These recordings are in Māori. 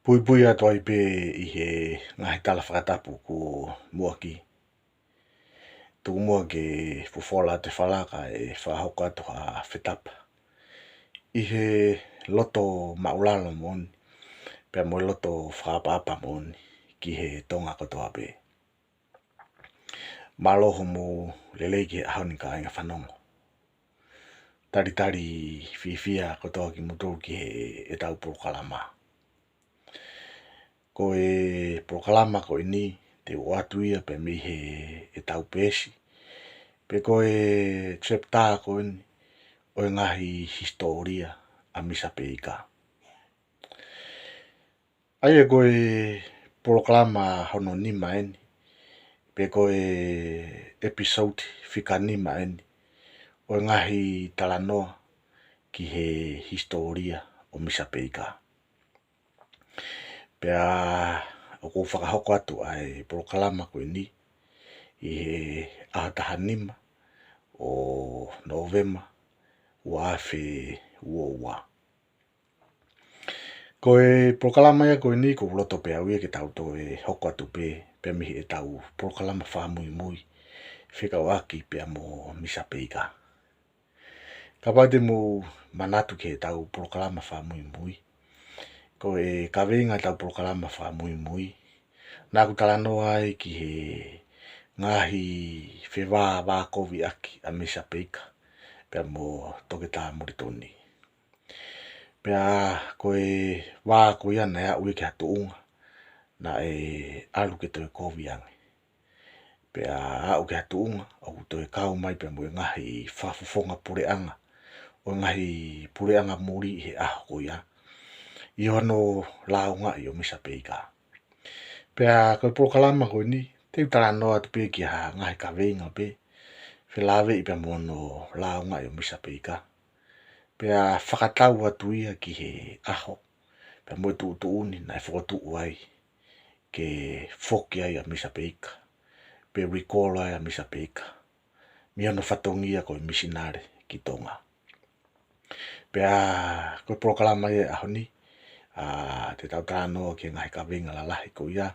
Pui pui atua i pe i he ngahi tala whakatapu ko muaki. Tuku mua ke fufola te whalaka e whahoka atu ha whetapa. I he loto maulala moni, pia mo loto whapapa moni ki he tonga katoa pe. Maloho mo lelei ki ahoni ka inga whanongo. Tari fifia katoa ki mutoru ki he e tau prokalama. Ko e prokalama ko ini te watuia pe mi he e tau pesi. Pe ko e trepta ko ini o ngahi historia a misa peika. Ai e ko e proklama hono nima eni. Pe ko e episode fika nima eni. O ngahi talanoa ki he historia o misa peika. Pea o ko whakahoko atu ai proklama ko ini i he ahataha nima o Novema ua awhi ua. Ko e proklama ia ko ini ko loto pe au ia ki tau to e hoko atu pe mihi e tau proklama whamui mui whika waki pe mo misa peika. Ka paite mo manatu ki e tau proklama whamui mui. Ko e kawinga tau proklama whamui mui. Nā ku talanoa ai ki he ngahi whiwa wā kovi aki a misa peika. Pea mo toke tā muritoni. Pea koe wā ko ia nea ue ki hatu unga. Na e alu ke toi kovi ange. Pea au ke hatu unga. Au toi kau mai pea mo ngahi whafufonga pure anga. O ngahi pure anga muri he aho ko ia. I hono launga i o misa peika. Pea koe prokalama ko ni. Te utara noa tu pe ki ha ngahi ka veinga pe. Whilawe i pea mono launga i o misa peika. Pea whakatau atu ia ki he aho. Pea mo tu uni na e whakotu uai. Ke whoki ai a misa peika. Pe recall ai a misa peika. Mi ano whatongia koe misinare ki tonga. Pea koe prokalama ia aho ni. Te tau tānoa ki ngahi ka venga la lahi ko ia.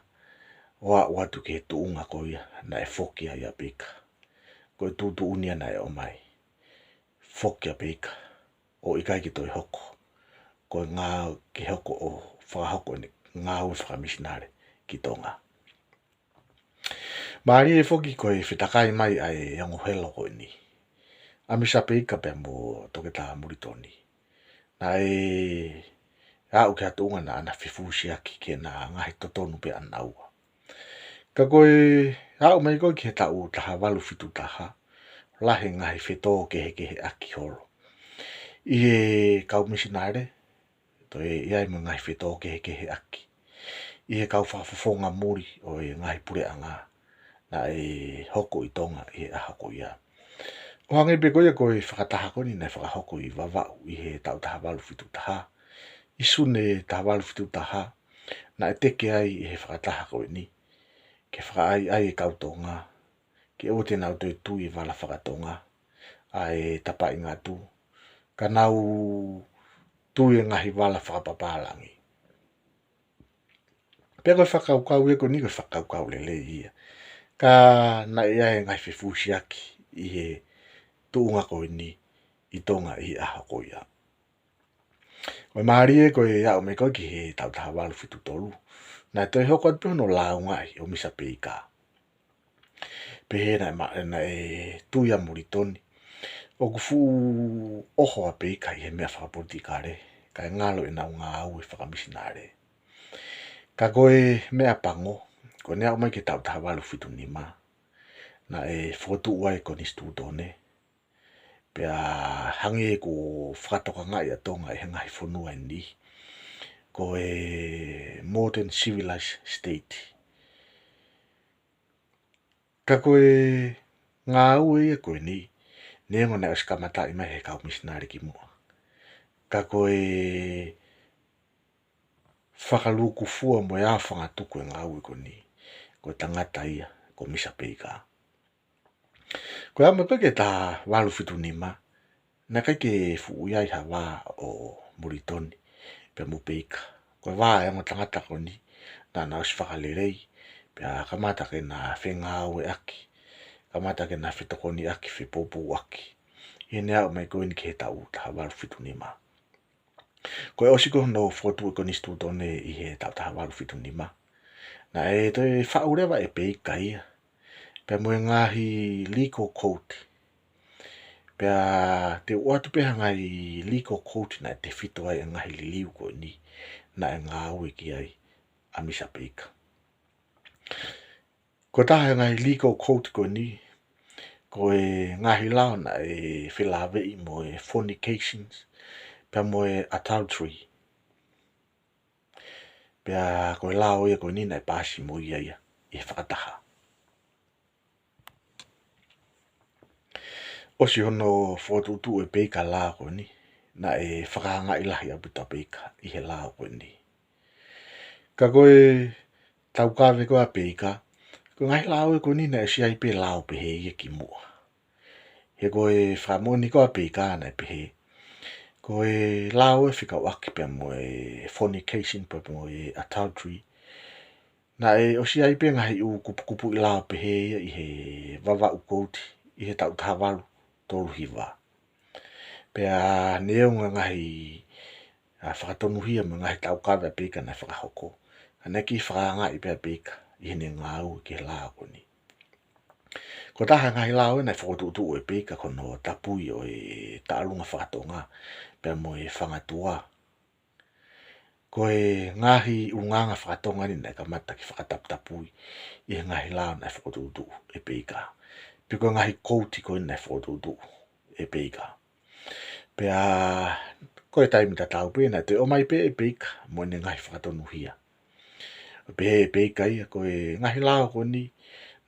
Oa watu ki he tuunga ko ia. Na e whoki ai a peika. Koe tu unia na e o mai. Whoki a peika. O ikai ki toi hoko. Koe ngā ki hoko o whakahoko ni ngā ue whakamisinare ki tonga. Maari e whoki koe whitakai mai ai ango helo ko ni. Amisa peika pe mo toke tā muritoni. Na e au ke atunga na ana whifusi aki ke na ngahi totonu pe ana ua. Ka koe au mai koe ki he tau taha walu fitu taha. Lahe ngahi whito kehe aki holo. I he kau misinare. To e iai mo ngahi whito kehe aki. I he kau whafufonga muri o e ngahi pure anga. Na e hoko i tonga i he aha ko ia. O hangi pe koe koe whakataha ko ni na whakahoko i wawau i he tau taha walu fitu taha. I sune taha walu fitu taha. Na e teke ai i he whakataha ko ni. Ke whakai ai e kau tonga. Ke o te nau toi tui wala whakatonga. Ai tapa i ngā tu. Ka nau tui e ngahi wala whakapapalangi. Pea koe whakaukau e ko ni koe whakaukau lele ia. Ka na ia e ngahi whifusi aki i he tuunga ko ni i tonga i aha ko ia. Koe maari e koe iau me koe ki he tau taha walu fitu tolu. Na toi hoko atu no launga i o misa peika. Pehe na e tuia muritoni. O kufu oho a peika i he mea whakapolitikare. Ka e ngalo e nau ngā au e whakamisinare. Ka koe mea pango. Ko nea umai ke tau taha walu fitu nima. Na e whakotu uai ko ni stutone. Pea hangi e ko whakatoka ngai a tonga e ngahi whonua ni. Ko e modern civilized state. Ka koe ngā ue e koe ni. Nengo na eskamata i mai he kau misinari ki mua. Ka koe whakaluku fua mo e awhanga tuku e ngā ue ko ni. Ko tangata ia ko misa peika. Ko ama peke tā walu fitu nima. Na kai ke fu iai hawa o muritoni. Pe mo peika. Koe wā e mo tangata ko ni, na o si whakalelei, pia kamata ke na whenga au e aki, kamata ke na whetoko ni aki, whepopu aki. I ne au mai koe ni ke he tau taha waru whitu ni ma. Koe osiko no whotu e ko ni stu tone i he tau taha waru whitu ni ma. Na e toi whaurewa e peika ia. Pea moe ngahi legal court. Pea te watu peha ngai legal court na te whito ai ngahi li liu ko ni. Na e ngā ue ki ai a misa peika. Ko taha ngai legal court ko ni. Ko e ngahi lao na e whilawe i mo e fornications. Pea mo e adultery. Pea ko e lao ia ko ni na e pasi mo ia ia. I whakataha. Osi hono whotutu e peika lao ko ni. Na e whakahanga ilahi a buta peika. I he lao ko ni. Ka koe tau kawe koa peika. Ko ngai lao e ko ni na e si ai pe lao pe he ia ki mua. He koe whamoni koa peika na e pe he. Ko e lao e whika waki pe mo e fornication pe mo e adultery. Na e o si ai pe ngahi u kupu i lao pe he i he wawa ukouti. I he tau tawaru tolu hiwa. Pea neonga ngahi whakatonuhia mo ngahi tau kawe peika na whakahoko. Aneki whakanga i pea peika. I hene ngau ke lao ko ni. Ko taha ngahi lao e na whakotutu e peika kono tapui o e taalunga whakatonga. Pea mo e whangatua. Ko e ngahi unganga whakatonga ni na kamata ki whakataputapui. I he ngahi lao na whakotutu e peika. Piko ngahi kouti ko na whakotutu e peika. Pea ko e taimita tau pe na te o mai pe e peika. Mo ne ngahi whakatonuhia. Pe e peika ia ko e ngahi lao ko ni.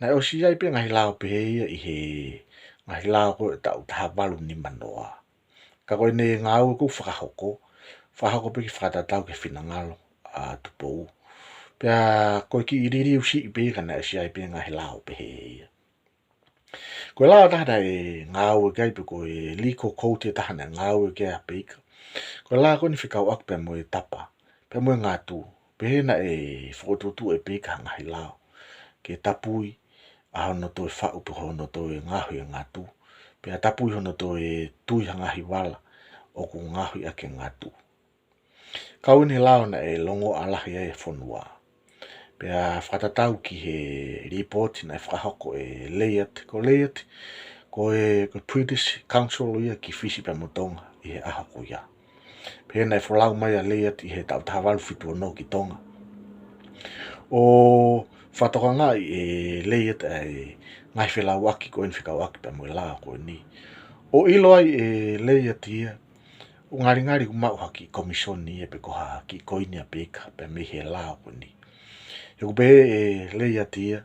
Na o si ai pe ngahi lao pe ia i he ngahi lao ko e tau taha walu ni manoa. Ka koe ne ngau ku whakahoko. Whakahoko pe ki whakatatau ke whinangalo a tupou. Pea koe ki iriri usi i peika na o si ai pe ngahi lao pe ia. Koe lao tahana e ngau e kai pe koe legal court e tahana ngau e kai a peika. Koe lao ko ni whikau ak pe mo e tapa. Pe mo e ngatu. Pe na e whakotutu e peika ngahi lao. Ke tapui. A hono to e whau pe hono to e ngahu e ngatu. Pea tapui hono to e tui hangahi wala. O ku ngahu ake ngatu. Kau ni lao na e longo alahi e whonua. Pea whakatatau ki he report na e whakahoko e Layat. Ko Layat, ko e British Council ia ki whisi pe motonga i he ahako ia. Pea na e whalau mai a Layat i he tau tawalu whitu no ki tonga. O whatokanga i e Layat e ngai whelau aki ko en whikau aki pe mo e lao ko ni. O ilo ai e Layat ia. O ngari kumau haki komison ni e pe koha ki koini a peka pe me he lao ko ni. E kupe e Layat ia.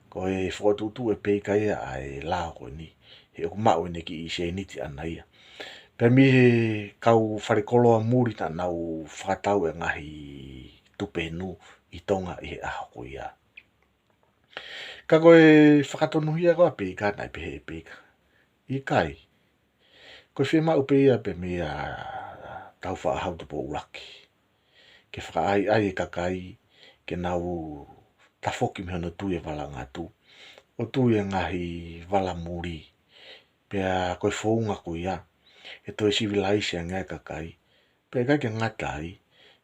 Ko e whakotutu e peka ia a e lao ko ni. He kumau ene ki i se niti ana ia. Pe mi he kau wharekoloa muri na nau whakatau e ngahi tupenu i tonga i he ahako ia. Ka koe whakatonuhia koa peka na pe he peka. I kai. Koe whima upe ia pe mea tau whaahau tupo uraki. Ke whakaai ai e kakai ke nau tafoki mihono tui e wala ngatu. O tui e ngahi wala muri. Pea koe whounga ko ia. E toi civilise ngai kakai. Pea kai ke ngatai.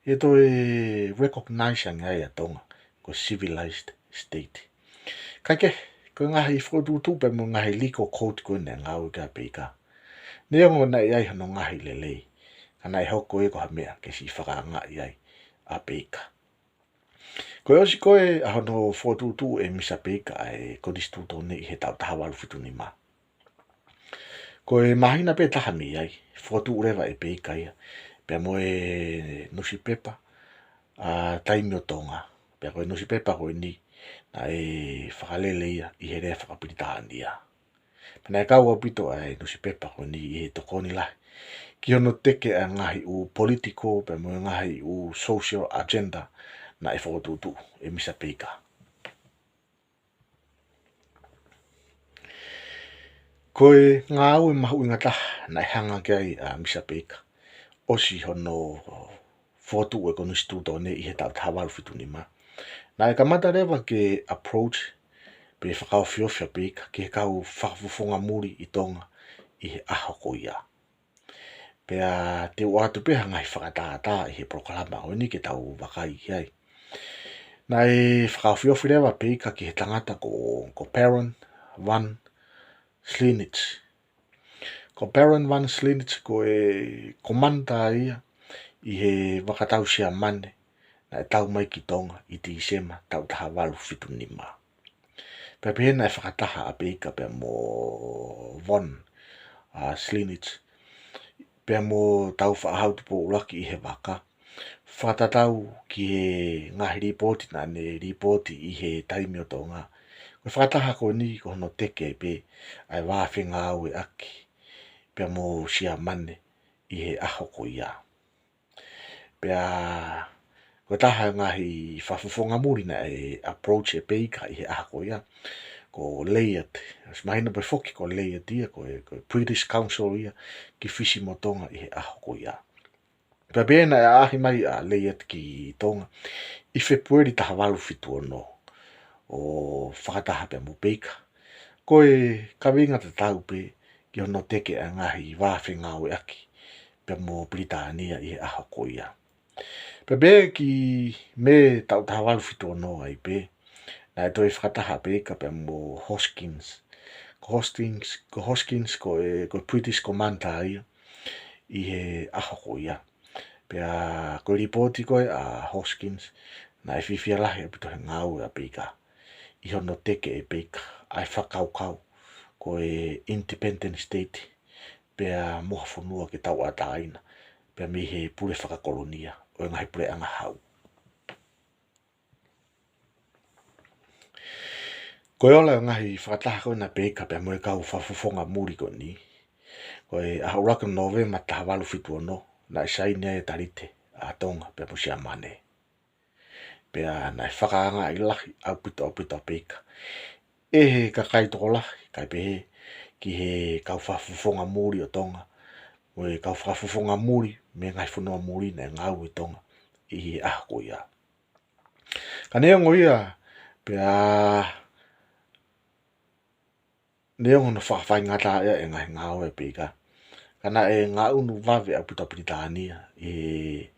E toi recognize ngai a tonga. Ko civilized state. Kai ke. Koe ngahi whotutu pe mo ngahi legal court ko ne ngau ka peka. Neongo na iai hano ngahi lelei. Kana i hoko e ko hamea ke si whakanga iai a peka. Koe osi koe a hano whotutu e misa peka e kodistu tone i he tau tahawalu whitu ni ma. Koe mahina pe tahami iai. Whotu urewa e peka ia. Pea moe nusi pepa a taimi o tonga. Pea koe nusi pepa koe ni. Na e whakalele ia i he rea whakapiritahan ia. Pena e kau apito ai nusi pepa ko ni i he tokoni lahi. Ki hono teke a ngahi u politiko pe mo ngahi u social agenda na e whakotutu e misa peika. Koe ngā au e mahu ingata na e hanga kia i a misa peika. Osi hono fotu e konu stuto ne I he tau tawalu fitu ni ma. Na e kamata rewa ke approach pe whakao whiowhia peka ke kau whakafufonga muri I tonga I he aho ko ia. Pea te watu pe hangai whakatata I he proklama o ni ke tau wakai hiai. Na e whakao whiowhia rewa peka ke he tangata ko Parent Van Slinich. Ko Parent Van Slinich ko e komanta ia I he wakatau sia mane na e tau mai ki tonga I te isema tau taha walu fitu nima. Pea pehena e whakataha a peka pea mo Von Slinich. Pea mo tau whaahau te po ulaki I he waka. Whakatatau ki he ngahi ripoti na ne ripoti I he taimi o tonga. Ko whakataha ko ni ko hono teke pe ai wāwhinga au e aki. Pea mo sia mane I he aho ko ia. Pea ko taha ngahi whafufonga muri na e approach e peika I he aho ko ia. Ko Layard, mahina pe foki ko Layard ia, ko British Council ia, ki fisi mo tonga I he aho ko ia. Pea pēna e ahi mai a Layard ki tonga, I February taha walu fitu ono, o whakataha pea mo peika. Ko e kawinga te tau pe, ki hono teke a ngahi wāwhinga o aki, pea mo Britania I he aho ko ia. Pea pē ki me tau taha walu fitu ono ai pe, na e toi whakataha peka pea mo Hoskins. Ko Hoskins ko British Commander ia I he aho ko ia. Pea ko ripoti koe a Hoskins na e whiwhia lahi apito he ngau a peka. I hono teke e peka ai whakaukau ko independent state pea moha whanua ke tau ata aina pea mi he pule whakakolonia o ngahi pule anga hau. Ko e ola o ngahi whakataha koe na peka pea mo e kau whafufonga muri ko ni. Ko e aha uraka November taha walu fitu ono na e saine e tarite a tonga pea mo sia mane. Pea na e whakaanga I lahi au pito peka. E he kakai toko lahi kai pehe ki he kau whafufonga muri o tonga. Mo e kau whafufonga muri me ngai whanua muri na e ngau I tonga I he aho ko ia. Ka neongo ia pea neongo no whakawhai ngata ia e ngai ngau e peka. Kana e ngā unu wawe au pita Britania e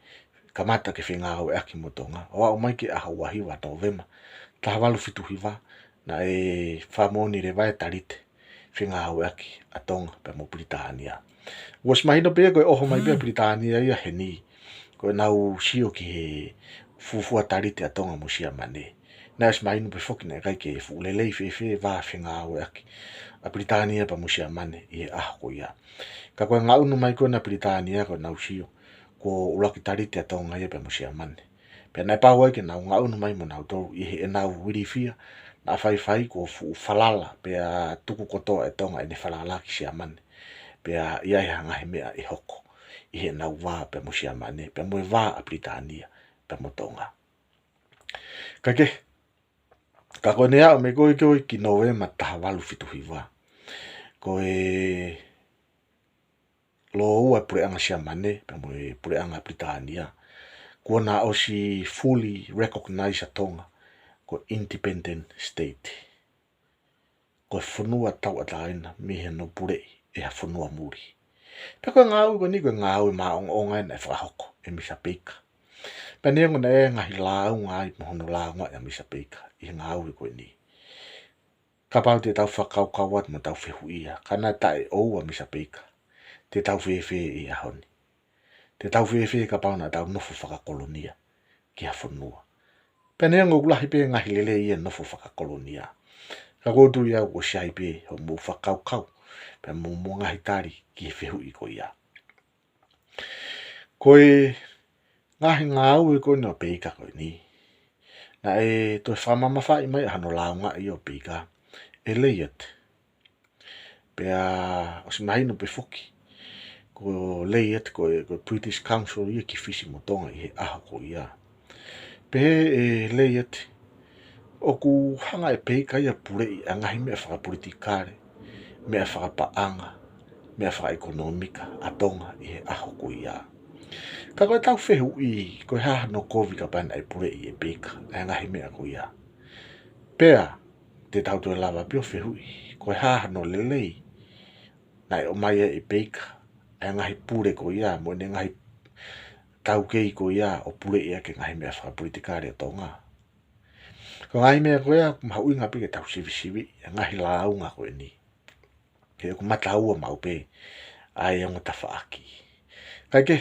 kamata ke whengau e aki mo tonga. Oa o mai ke aha wahi wa November. Taha walu fitu hiwa na e whamoni re vai tarite whengau e aki a tonga pe mo Britania. Was mahino pe koe oho mai pe Britania ia he ni. Koe nau sio ki he fufua tarite a tonga mo sia mane. Na es mahino pe foki na kai ke fulelei fefe wa whengau e aki. A Britania pa mo sia mane I he aho ko ia. Ka koe ngā unu mai koe na Britania koe nau sio. Ko ulaki tarite a tonga ia pe mo sia mane. Pea nai pāua ke nau ngā unu mai mo nau toru I he e nau wirifia. Na whai ko falala pea tuku kotoa e tonga e ne falala ki sia mane. Pea ia he hangahe mea I hoko. I he nau wā pe mo sia mane. Pea mo e wā a Britania pe mo tonga. Ka ke. Ka koe nea o me koe ki November taha walu fitu hiwa. Ko e lo ua pure anga sia mane. Pea mo e pure anga Britania. Kua na o si fully recognize a tonga. Ko independent state. Ko e whanua tau ataina mihe no purei e ha whanua muri. Pea koe ngāu ko ni koe ngāu e maa onga e na e whakahoko e misa peika. Pea neongo na e ngahi lau ngai mohono lau ngai a misa peika I ngāu e koe ni. Ka pau te tau whakau kawat ma tau whehu ia. Kana tae ou a misa peika. Te tau whewhe I ahoni. Te tau whewhe ka pau na tau nofo whakakolonia ki ha whanua. Pea neongo ulahi pe ngahi lele ia nofo whakakolonia. Ka kotu ia o siai pe ho mo whakau kau. Pea mo ngahi tari ki he whehu I ko ia. Koe ngahi ngāu e koe no peika koe ni. Na e toi whamamawha I mai hano launga I o peika. E Layard. Pea o si mahino pe foki. Ko Layard ko British Council ia ki fisi mo tonga I he aho ko ia. Pe e Layard. O ku hanga e peika ia pure I angahi mea whakapolitikare. Mea whakapaanga. Mea whakaekonomika. A tonga I he aho ko ia. Ka koe tau fehu I koe ha no kovi ka pan ai pure I e peka. Ai ngahi mea ko ia. Pea, te tau tue lava pio fehu I. Koe ha no lelei. Nai o mai e peka. Ai ngahi pure ko ia. Mo ne ngahi tau kei ko ia o pure ia ke ngahi mea whaka politikare o tonga. Ko ngahi mea ko ia mahu inga pike tau sivi. Ngahi launga ko ni. Ke ko mata ua mau pe. Ai ang ta whaaki. Kai ke.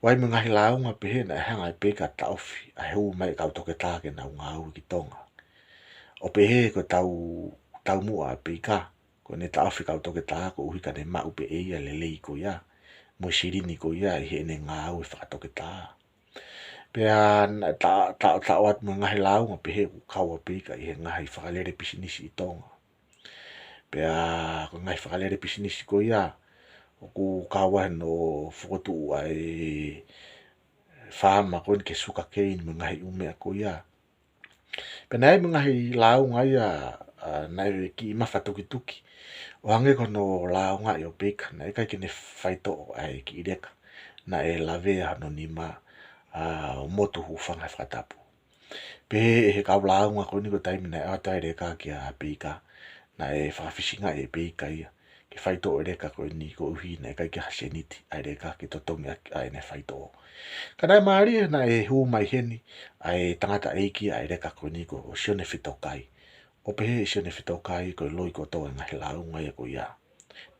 Wai mo ngahi launga pehe na hanga e peka taufi. Ai hu mai kau toke tāke na unga au ki tonga. O pehe ko tau mua peka. Ko ne taufi kau toke tāko uhi ka ne mau pe eia lelei ko ia. Mo sirini ko ia I he ne ngā au e whakatoke tā. Pea ta wat mo ngahi launga pehe ku kaua peka I he ngahi whakalere pisinisi I tonga. Pea ko ngahi whakalere pisinisi ko ia. O ku kaua no whukotu ai whaama ko ke suka kein mo ngahi umea ko ia. Pea nai mo ngahi launga ia nai ki ima whatuki. O hange kono launga I o peka. Nai kai kene whaito ai ki ireka. Na e lavea no nima o motu hufanga whakatapu. Pehe he kau launga ko ni ko taimi nai atai reka ki a peka. Na e whakafisinga e peka ia. Ke whaito e reka ko ni ko uhi nai kai ki haseniti. Ai reka ki totongi ai ne whaito. Kanai maari na e hu mai heni. Ai tangata eiki ai reka ko ni ko sione whitokai. O pehe sione whitokai ko loi ko toa ngahi launga ia ko ia.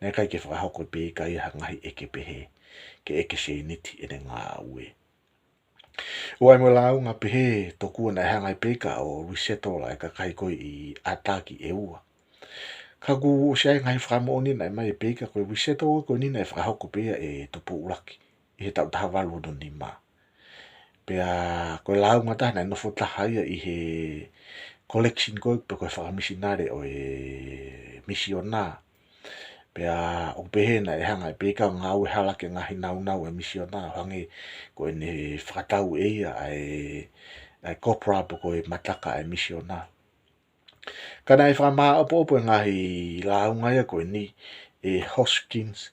Nai kai ke whakahoko peka ia ngahi eke pehe. Ke eke seniti e ne ngā ue. Ua mo launga pehe tokua na hangai peka o resettle ai ka kai koi I ataki e ua. Kagu siai ngai whakamoni nai mai peka koe resettle ko ni nai whakahoko pea e topu uraki. I he tau tahawalu no ni ma. Pea koe launga taha nai nofo tahaia I he collection koe pe koe whakamisinare o e misiona. Pea o pehe na e hanga e peka o ngau e halake ngahi nau e misiona. Hange koe ne whakatau eia ai kopra po koe mataka e misiona. Kana e whama opo ngahi launga ia koe ni e Hoskins.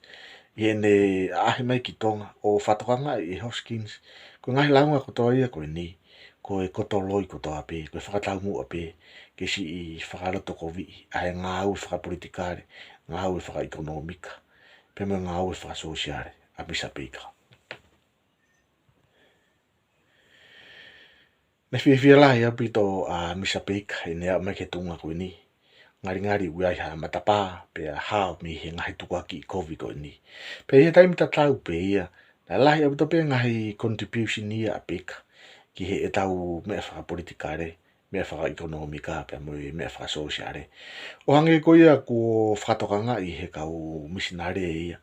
I ne ahi mai ki tonga o whatokanga e Hoskins. Koe ngahi launga kotoa ia koe ni. Koe kotoloi kotoa pe. Koe whakatau mua pe. Ke si I whakaroto ko vi. Ai ngau e whakapolitikare. Ngau e whakaekonomika. Pe me ngau e whakasosiare. A misa peka. Ne whiwhia lai a pito a misa peka. E nea mai ke tunga koe ni. Ngari uai ha matapa. Pe a hao mi he ngahi tukwaki I COVID koe ni. Pe he taimi tatau pe ia. Na lahi a pito pe ngahi contribution ia a peka. Ki he e tau mea whakapolitikare. Mea whakaekonomika. Pe mea whakasosiare. O hange ko ia ko whatokanga I he kau misinare ia.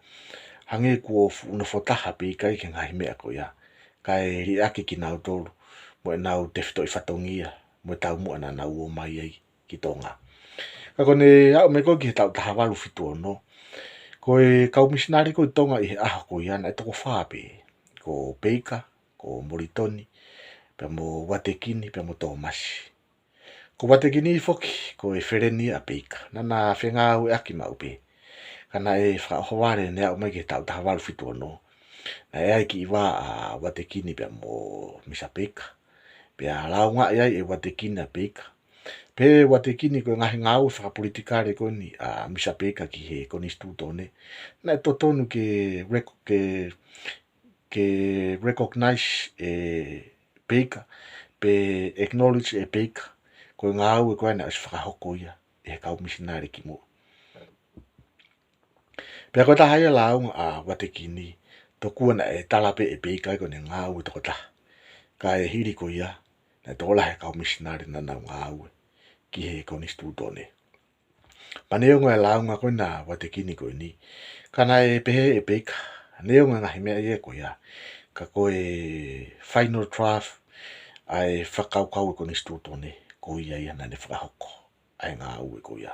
Hange ko unafotaha pe kai ke ngahi mea ko ia. Kai ri ake ki nau tolu. Mo e nau tefito I whatongia. Mo e tau mua na nau o mai ai ki tonga. Ka kone au me ko ki he tau tahawalu fitu ono. Ko e kau misinare ko I tonga I he aha ko ia na e toko whape. Ko peika, ko moritoni, pe mo watekini, pe mo tomasi. Ko watekini I foki, ko e whereni a peika. Nana whenga au e aki mau pe. Kana e whakahoare ne au mai ke tau tahawalu fitu ono. Na e ai ki iwa a watekini pe mo misa peika. Pe a launga e ai e watekini a peika. Pe watekini ko ngahi ngau whakapolitikare ko ni a misa peika ki he konistuto ne. Na e totonu ke recognize e peika. Pe acknowledge e peika. Ko ngau e koe na as whakahoko ia. E kau misinare ki mo. Pea koe tahaia launga a watekini. Tokua na e talape e peika ko ne ngau e toko taha. Ka e hiri ko ia. Na tola he kau misinare na nau ngau e. Ki he konistuto ne. Paneonga e launga koe na watekini koe ni. Kana e pehe e peika. Neonga ngahi mea ia ko ia. Ka koe final draft. Ai whakaukau e konistuto ne. Ko ia ia na ne whakahoko. Ai ngau e ko ia.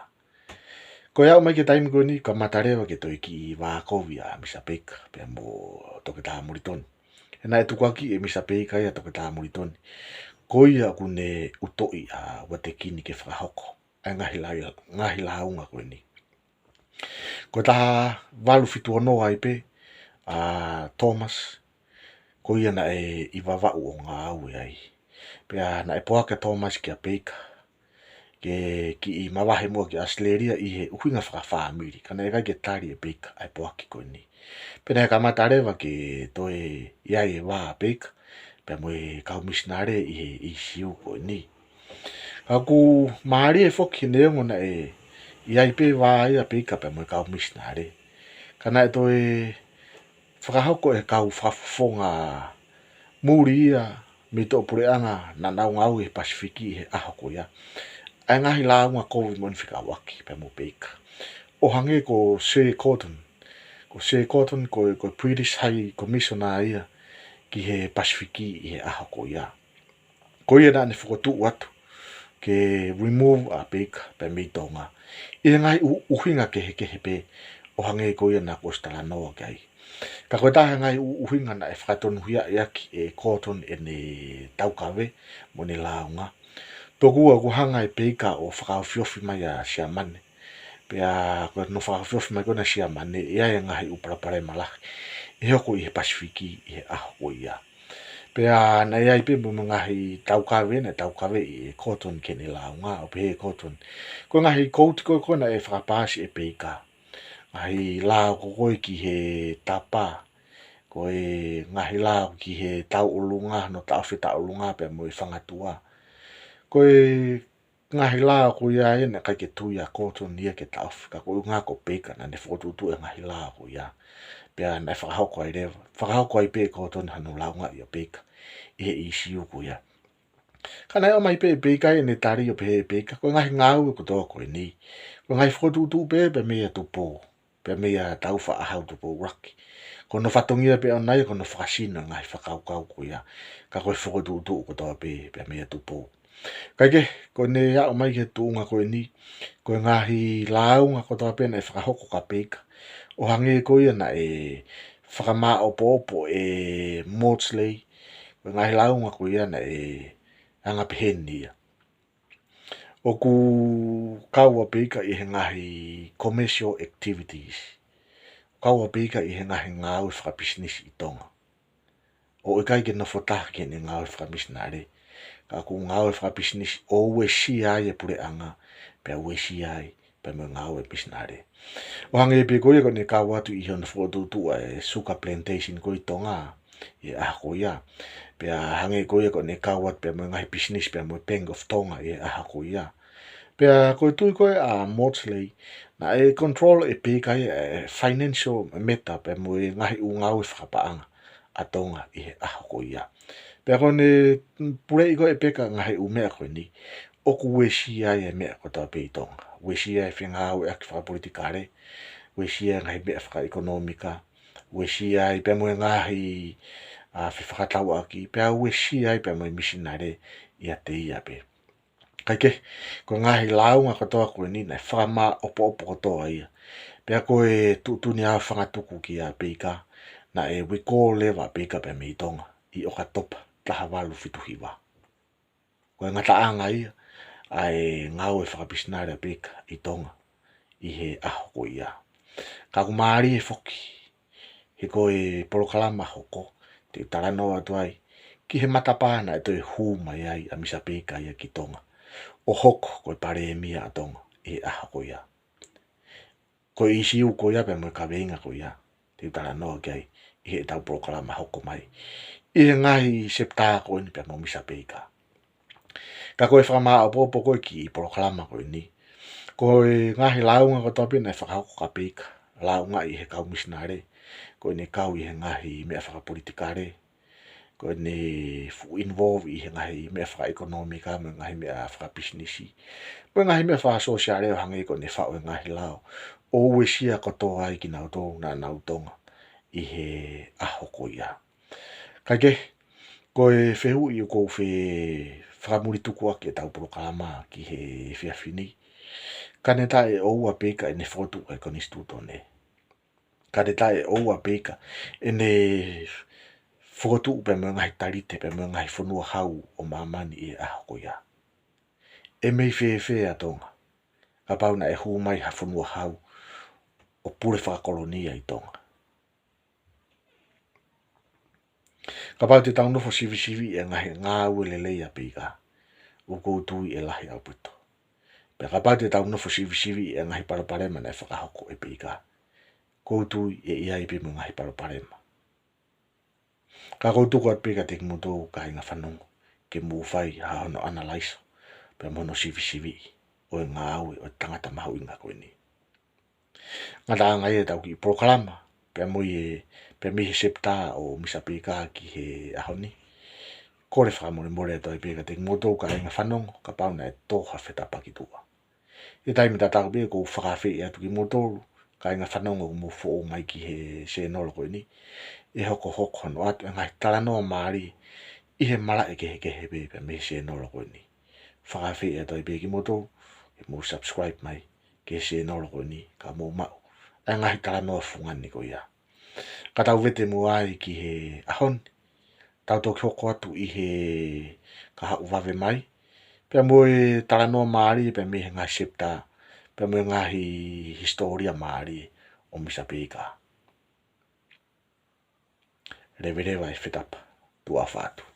Ko iau mai ke taimi koe ni. Ka matarewa ke toi ki wākovi a misa peika. Pea mo toke taha moritoni. E na e tukwaki e misa peika ia toke taha moritoni. Ko ia kune utoi a watekini ke whakahoko. Ai ngahi launga koe ni. Ko taha walu fitu ono ai pe. Thomas. ko ia na i vava'u o ngā au ai. Pea na poaka Thomas kia peika. Ki i mawahe mua ki Australia i he uhinga whakawhamiri. Kana e kai ke tari e peika ai poaki koe ni. Pena e ka matarewa ke toe iai e wā peika. Pea moe kau misnare i he i siu koe ni. Aku maari e whoki neongo na iai pe wā ia peika pea moe kau misnare. Kana e toe whakahoko e kau whafonga muri ia me to pureanga na nau ngau e Pasifiki he ahoko ia. Ai ngahi la unga COVID mon whikawaki pe mo peika. O hange ko Sir Cotton. Ko Sir Cotton ko British High Commissioner ia ki he Pasifiki i he ahoko ia. Ko ia na ne whakotu watu ke remove a peika pe me tonga. I ngahi uhinga ke he pe o hange ko ia na ko stala noa kai. Ka koe taha ngai uhinga na e whakatonu hia ia ki e Cotton e ne taukawe mo ne launga. Toku a kuhanga e peika o whakawhiofi mai a sia mane. Pea koe no whakawhiofi mai kona sia mane ia e ngahi uparapare malaki. E hoko i he Pasifiki i he ahoko ia. Pea na ia i pe mo ngahi taukawe na taukawe i e Cotton ke ne launga o pe he Cotton. Koe ngahi kouti koe kona e whakapasi e peika. Ngahi lao ko koe ki he tapa. Koe ngahi lao ki he tau ulunga no tauwhi tau ulunga pe mo i whangatua. Koe ngahi lao ko ia e na kai ke tui a Cotton ia ke tauwhi. Ka koe ngā ko peika na ne whakotutu e ngahi lao ko ia. Pea na whakahoko ai rewa. Whakahoko ai pe Cotton hanu launga i a peika. I he i siu ko ia. Kana eo mai pe peika e ne tari o pe he peika. Koe ngahi ngau e ko toa koe ni. Koe ngahi whakotutu pe mea tupo. Pe mea tauwha ahau tupo raki. Kono whatongia pe anai kono whakasina ngahi whakaukau ko ia. Ka koe whakotutu ko toa pe mea tupo. Kaike, koe ne ia o mai ke tuunga koe ni. Koe ngahi launga ko toa pe na e whakahoko ka peika. O hange ko ia na e whakamaa opo e Maudsley. Koe ngahi launga ko ia na e anga peheni ia. O ku kaua peika i he ngahi commercial activities. Kaua peika i he ngahi ngau whakabusiness i tonga. O e kai ke na whotaka ke ne ngau whakamisnare. Ka ku ngau whakabusiness o ue si ai e pure anga. Pea ue si ai pe mo ngau e bisnare. O hange pe koe ko ne kaua atu i hon whotutu e suka plantation ko i tonga. I ahako ia. Pea hange koe ko ne kaua pe mo ngahi business pe mo Bank of Tonga i ahako ia. Pea koe tui koe a Maudsley na e control e pe kai e financial meta pe mo ngahi u ngau e whakapaanga a tonga i he ahako ia. Pea koe ne pure i koe e peka ngahi u mea koe ni. Oku wesi ai e mea ko toa pe i tonga. Wesi ai whengau e aki whakapolitikare. Wesi ai ngahi mea whakaekonomika. Wesi ai pe mo ngahi whakatau aki. Pea wesi ai pe mo misinare i a te ia pe. Kaike, ko ngahi launga katoa koe ni na whakama opo katoa ia. Pea koe tutuni a whangatuku ki a peika na e wiko lewa peika pe me i tonga i oka topa taha walu whituhiwa. Koe ngata anga ia ai ngau e whakapisnare a peika i tonga i he ahoko ia. Ka kumari e whoki he koe polokalama hoko te taranoa tuai ki he matapana e toi hū mai ai a misa peika ia ki tonga. O hoko koe pare e mia a tonga i ahoko ia. Koe isi u koe ia pe mo ka veinga koe ia te taranoa kai i he tau polokalama hoko mai. I he ngahi septaa koe ni pe mo misa peika. Ka koe whakamaa opo koe ki i polokalama koe ni. Koe ngahi launga ko topi na whakahoko ka peika. Launga i he kau misnare. Koe ne kau i he ngahi mea whakapolitikare. Koe ne involve i he ngahi mea whakaekonomika me ngahi mea whakabusinessi. Koe ngahi mea whakasosiare o hangi koe ne whao e ngahi lao. O ue sia kotoa ai ki nau tō na nau tonga i he ahoko ia. Kaike, koe whehu i o kou whakamuri tuku aki e tau polokalama ki he whiawhini. Kane tae oua peika e ne whotu e konistuto ne. Kane tae oua peika e ne whotu pe mo ngahi tarite pe mo ngahi whanua hau o mamani e ahoko ia. E mei whewhe a tonga. Ka pauna e hū mai ha whanua hau o pure whakakolonia i tonga. Ka pau te tau nofo sivi e ngahi ngā ue le leia pika. O koutu e lahi au puto. Pe ka pau te tau nofo sivi e ngahi paraparema na e whakahoko e pika. Koutu e ia i pimu ngahi paraparema. Ka koutu ko at pika te ki mutou ka inga whanongo. Ke mūwhai ha hono analaiso. Pe mono sivi o e ngā ue o tangata mahu inga koe ni. Ngata ngai e tau ki proklama. Pe mihi septa o misa pika ki he ahoni. Kore whakamore to e pika te motou ka inga whanongo ka pauna e toha whetapa ki tua. E taimi ta tau pika ko whakawhi e atu ki motou ka inga whanongo mo fo mai ki he se nolo koe ni. E hoko hono atu e ngai talanoa maari i he mara e kehe pe mihi se nolo koe ni. Whakawhi e atu e pika ki motou e mo subscribe mai ke se nolo koe ni ka mo mau. E ngai talanoa fungani ko ia. Ka tau vete mo ai ki he ahon. Tau toki hoko atu i he ka hau vave mai. Pea mo e talanoa maari pe mihi ngai septa. Pea mo e ngahi historia maari o misa pika. Reverewa e whetapa tua whātu.